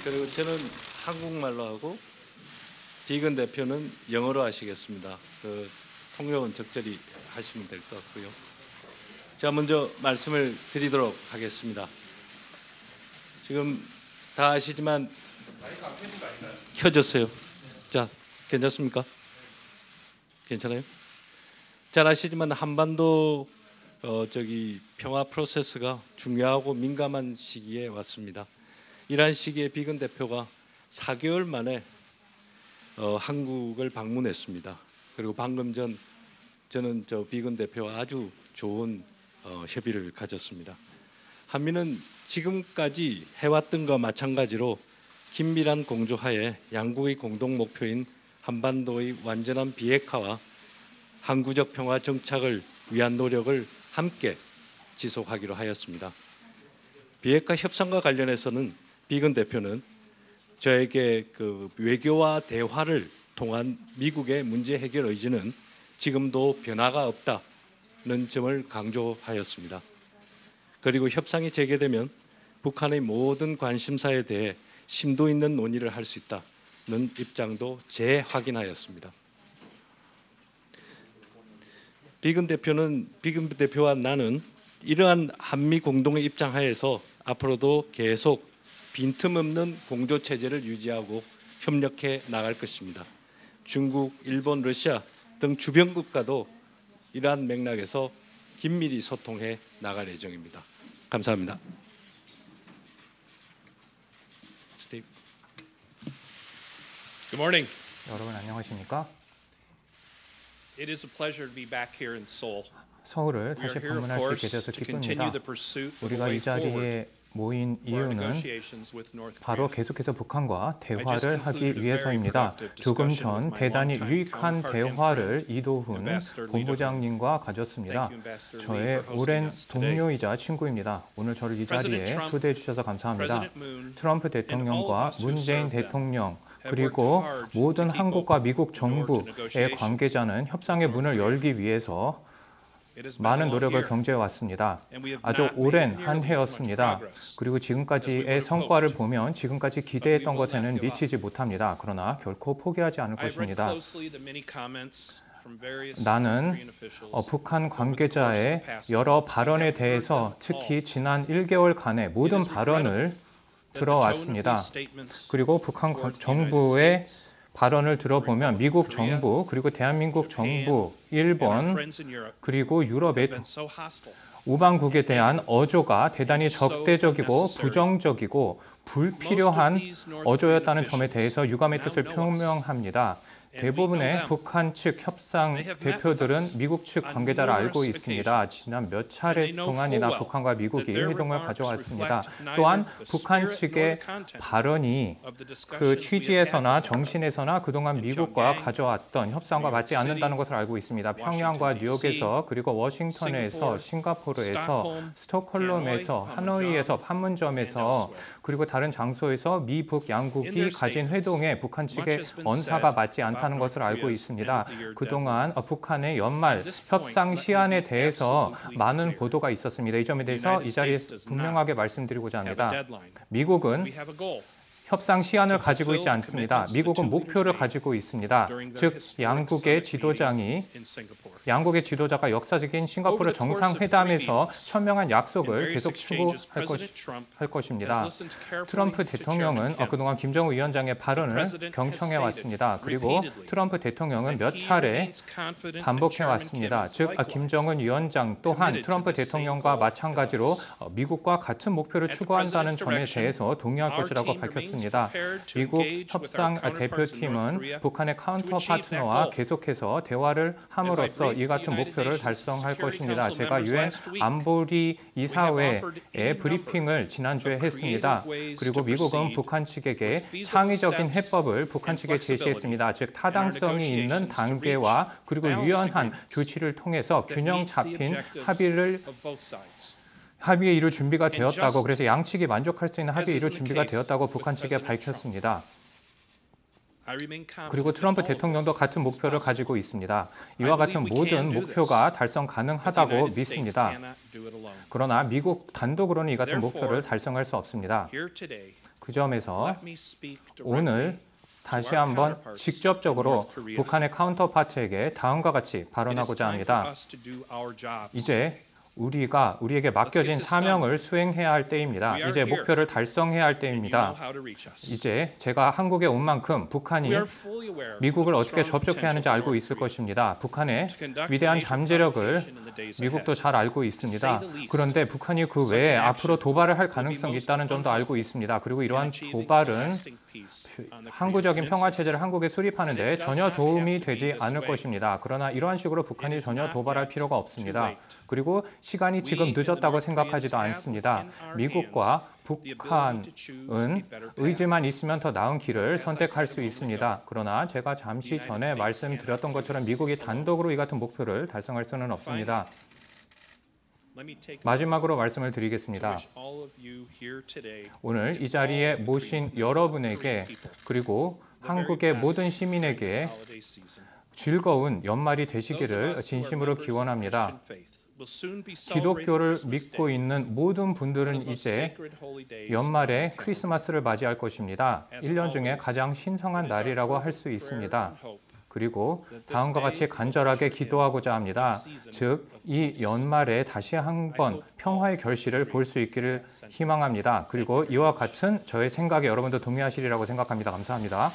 그리고 저는 한국말로 하고 비건 대표는 영어로 하시겠습니다. 통역은 적절히 하시면 될 것 같고요. 제가 먼저 말씀을 드리도록 하겠습니다. 지금 다 아시지만 켜졌어요. 자, 괜찮습니까? 괜찮아요? 잘 아시지만 한반도 평화 프로세스가 중요하고 민감한 시기에 왔습니다. 이러한 시기에 비건 대표가 4개월 만에 한국을 방문했습니다. 그리고 방금 전 저는 비건 대표와 아주 좋은 협의를 가졌습니다. 한미는 지금까지 해왔던 것과 마찬가지로 긴밀한 공조하에 양국의 공동 목표인 한반도의 완전한 비핵화와 항구적 평화 정착을 위한 노력을 함께 지속하기로 하였습니다. 비핵화 협상과 관련해서는 비건 대표는 저에게 외교와 대화를 통한 미국의 문제 해결 의지는 지금도 변화가 없다는 점을 강조하였습니다. 그리고 협상이 재개되면 북한의 모든 관심사에 대해 심도 있는 논의를 할 수 있다는 입장도 재확인하였습니다. 비건 대표와 나는 이러한 한미 공동의 입장 하에서 앞으로도 계속 빈틈없는 공조 체제를 유지하고 협력해 나갈 것입니다. 중국, 일본, 러시아 등 주변 국가도 이러한 맥락에서 긴밀히 소통해 나갈 예정입니다. 감사합니다. 스티브. Good morning. 여러분 안녕하십니까? It is a pleasure to be back here in Seoul. 서울을 We are 다시 here, of 방문할 수 course, 있게 돼서 to continue 기쁩니다. the pursuit of a 우리가 way 이 forward 자리에 모인 for our 이유는 negotiations with North 바로 Korea. 계속해서 북한과 I just 대화를 concluded 하기 a very 위해서입니다. productive 조금 discussion 전 with my 대단히 longtime 유익한 counterpart and 대화를 friend, 이도훈 Ambassador Lee 본부장님과 Thank 가졌습니다. you, Ambassador Lee, 저의 for hosting 오랜 us today. 동료이자 친구입니다. 오늘 저를 이 자리에 President Trump, 초대해 주셔서 감사합니다. President Moon, 트럼프 and all of 대통령과 us who 문재인 served them 대통령 have 그리고 worked hard 모든 to keep 한국과 open 미국 the door to 정부의 negotiations 관계자는 협상의 with 문을 North Korea. 열기 위해서 It has been a 많은 long 노력을 year, 경주해 왔습니다. and we have 아주 not 오랜 made 한 nearly as much 해였습니다. progress 그리고 as we 지금까지의 would have 성과를 hoped. 보면 지금까지 기대했던 것에는 미치지 못합니다. 그러나 결코 포기하지 않을 I've read 것입니다. closely the many comments from various 나는 Korean officials 북한 over the course of 관계자의 the past 여러 month. 발언에 I have heard 대해서 them all. 특히 지난 1개월간의 모든 발언을 들어왔습니다. 그리고 북한 정부의 발언을 들어보면 미국 정부, 그리고 대한민국 정부, 일본, 그리고 유럽의 우방국에 대한 어조가 대단히 적대적이고 부정적이고 불필요한 어조였다는 점에 대해서 유감의 뜻을 표명합니다. 대부분의 북한 측 협상 대표들은 미국 측 관계자를 알고 있습니다. 지난 몇 차례 동안이나 북한과 미국이 회동을 가져왔습니다. 또한 북한 측의 발언이 그 취지에서나 정신에서나 그동안 미국과 가져왔던 협상과 맞지 않는다는 것을 알고 있습니다. 평양과 뉴욕에서 그리고 워싱턴에서 싱가포르에서 스톡홀름에서 하노이에서 판문점에서 그리고 다른 장소에서 미, 북 양국이 가진 회동에 북한 측의 언사가 맞지 않다는 것을 알고 있습니다. 그동안 북한의 연말 협상 시한에 대해서 많은 보도가 있었습니다. 이 점에 대해서 이 자리에 분명하게 말씀드리고자 합니다. 미국은 협상 시한을 가지고 있지 않습니다. 미국은 목표를 가지고 있습니다. 즉, 양국의 지도자가 역사적인 싱가포르 정상회담에서 현명한 약속을 계속 추구할 것입니다. 트럼프 대통령은 그동안 김정은 위원장의 발언을 경청해 왔습니다. 그리고 트럼프 대통령은 몇 차례 반복해 왔습니다. 즉, 김정은 위원장 또한 트럼프 대통령과 마찬가지로 미국과 같은 목표를 추구한다는 점에 대해서 동의할 것이라고 밝혔습니다. 미국 협상 대표팀은 북한의 카운터 파트너와 계속해서 대화를 함으로써 이 같은 목표를 달성할 것입니다. 제가 유엔 안보리 이사회의 브리핑을 지난주에 했습니다. 그리고 미국은 북한 측에게 창의적인 해법을 북한 측에 제시했습니다. 즉 타당성이 있는 단계와 그리고 유연한 조치를 통해서 균형 잡힌 합의에 이룰 준비가 되었다고, 그래서 양측이 만족할 수 있는 합의에 이룰 준비가 되었다고 북한 측에 밝혔습니다. 그리고 트럼프 대통령도 같은 목표를 가지고 있습니다. 이와 같은 모든 목표가 달성 가능하다고 믿습니다. 그러나 미국 단독으로는 이 같은 목표를 달성할 수 없습니다. 그 점에서 Let me speak 오늘 directly 다시 한번 직접적으로 북한의 카운터파트에게 다음과 같이 It is 발언하고자 time for 합니다. us to do our jobs. 이제 우리에게 맡겨진 사명을 수행해야 할 때입니다. 이제 목표를 달성해야 할 And you know 때입니다. how to reach us. 이제 제가 한국에 온 만큼 북한이 We are fully aware 미국을 of the 어떻게 strong 접촉해야 하는지 potential 알고 for 있을 North Korea 것입니다. 북한의 to conduct 위대한 major 잠재력을 provocation in the days 미국도 ahead. 잘 알고 있습니다. 그런데 북한이 그 외에 앞으로 도발을 할 가능성이 있다는 점도 알고 있습니다. 그리고 이러한 도발은 항구적인 평화 체제를 한국에 수립하는데 전혀 도움이 되지 않을 것입니다. 그러나 이러한 식으로 북한이 전혀 도발할 필요가 없습니다. 그리고 시간이 지금 늦었다고 생각하지도 않습니다. 미국과 북한은 의지만 있으면 더 나은 길을 선택할 수 있습니다. 그러나 제가 잠시 전에 말씀드렸던 것처럼 미국이 단독으로 이 같은 목표를 달성할 수는 없습니다. 마지막으로 말씀을 드리겠습니다. 오늘 이 자리에 모신 여러분에게 그리고 한국의 모든 시민에게 즐거운 연말이 되시기를 진심으로 기원합니다. 기독교를 믿고 있는 모든 분들은 이제 연말에 크리스마스를 맞이할 것입니다. 1년 중에 가장 신성한 날이라고 할 수 있습니다. 그리고 다음과 같이 간절하게 기도하고자 합니다. 즉, 이 연말에 다시 한번 평화의 결실을 볼 수 있기를 희망합니다. 그리고 이와 같은 저의 생각에 여러분도 동의하시리라고 생각합니다. 감사합니다.